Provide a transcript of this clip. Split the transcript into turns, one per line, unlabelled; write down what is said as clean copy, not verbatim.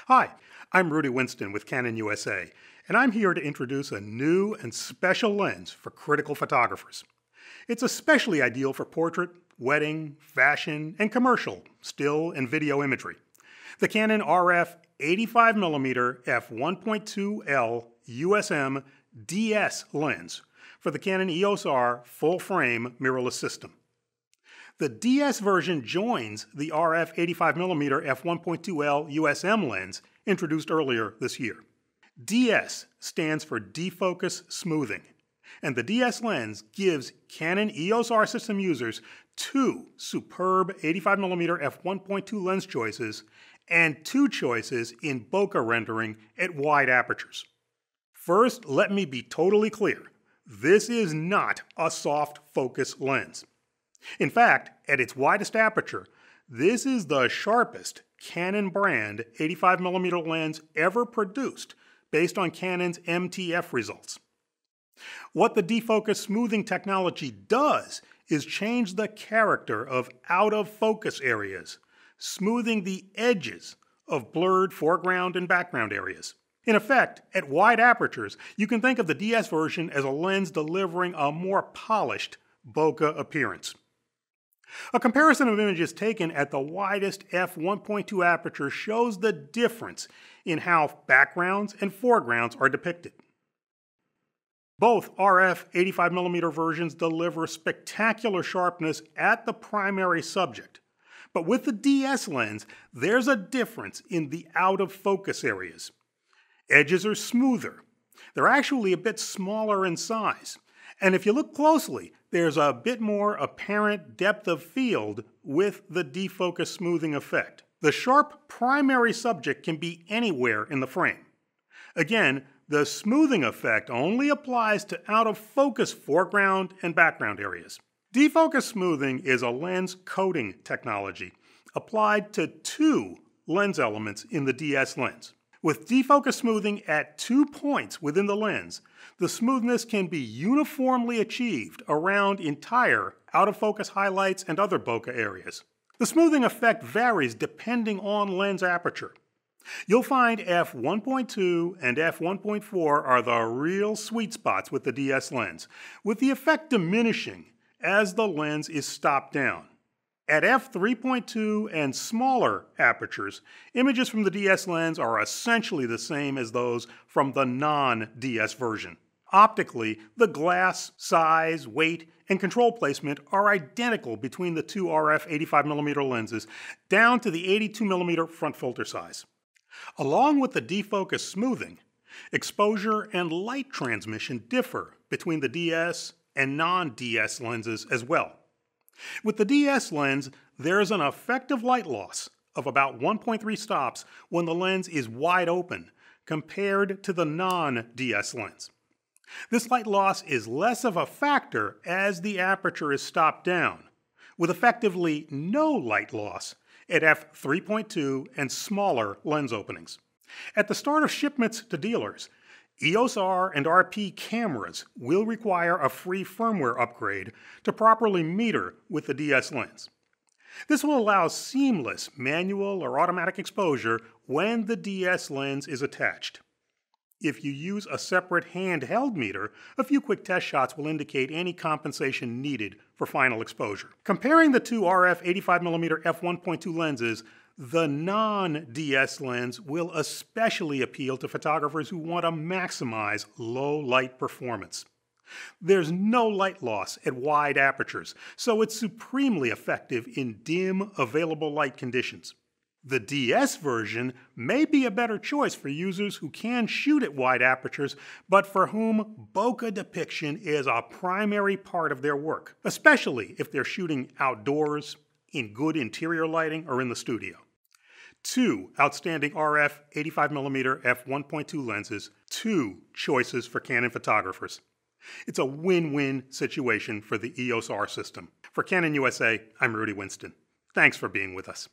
Hi, I'm Rudy Winston with Canon USA, and I'm here to introduce a new and special lens for critical photographers. It's especially ideal for portrait, wedding, fashion, and commercial, still and video imagery. The Canon RF 85mm f1.2L USM DS lens for the Canon EOS R full-frame mirrorless system. The DS version joins the RF 85mm f1.2L USM lens introduced earlier this year. DS stands for defocus smoothing, and the DS lens gives Canon EOS R system users two superb 85mm f1.2 lens choices and two choices in bokeh rendering at wide apertures. First, let me be totally clear. This is not a soft focus lens. In fact, at its widest aperture, this is the sharpest Canon brand 85mm lens ever produced based on Canon's MTF results. What the defocus smoothing technology does is change the character of out-of-focus areas, smoothing the edges of blurred foreground and background areas. In effect, at wide apertures, you can think of the DS version as a lens delivering a more polished bokeh appearance. A comparison of images taken at the widest f1.2 aperture shows the difference in how backgrounds and foregrounds are depicted. Both RF 85mm versions deliver spectacular sharpness at the primary subject, but with the DS lens, there's a difference in the out-of-focus areas. Edges are smoother. They're actually a bit smaller in size. And if you look closely, there's a bit more apparent depth of field with the defocus smoothing effect. The sharp primary subject can be anywhere in the frame. Again, the smoothing effect only applies to out-of-focus foreground and background areas. Defocus smoothing is a lens coating technology applied to two lens elements in the DS lens. With defocus smoothing at 2 points within the lens, the smoothness can be uniformly achieved around entire out-of-focus highlights and other bokeh areas. The smoothing effect varies depending on lens aperture. You'll find f1.2 and f1.4 are the real sweet spots with the DS lens, with the effect diminishing as the lens is stopped down. At f3.2 and smaller apertures, images from the DS lens are essentially the same as those from the non-DS version. Optically, the glass, size, weight, and control placement are identical between the two RF 85mm lenses, down to the 82mm front filter size. Along with the defocus smoothing, exposure and light transmission differ between the DS and non-DS lenses as well. With the DS lens, there is an effective light loss of about 1.3 stops when the lens is wide open compared to the non-DS lens. This light loss is less of a factor as the aperture is stopped down, with effectively no light loss at f3.2 and smaller lens openings. At the start of shipments to dealers, EOS R and RP cameras will require a free firmware upgrade to properly meter with the DS lens. This will allow seamless manual or automatic exposure when the DS lens is attached. If you use a separate handheld meter, a few quick test shots will indicate any compensation needed for final exposure. Comparing the two RF 85mm f1.2 lenses, the non-DS lens will especially appeal to photographers who want to maximize low light performance. There's no light loss at wide apertures, so it's supremely effective in dim, available light conditions. The DS version may be a better choice for users who can shoot at wide apertures, but for whom bokeh depiction is a primary part of their work, especially if they're shooting outdoors, in good interior lighting, or in the studio. Two outstanding RF 85mm f1.2 lenses, two choices for Canon photographers. It's a win-win situation for the EOS R system. For Canon USA, I'm Rudy Winston. Thanks for being with us.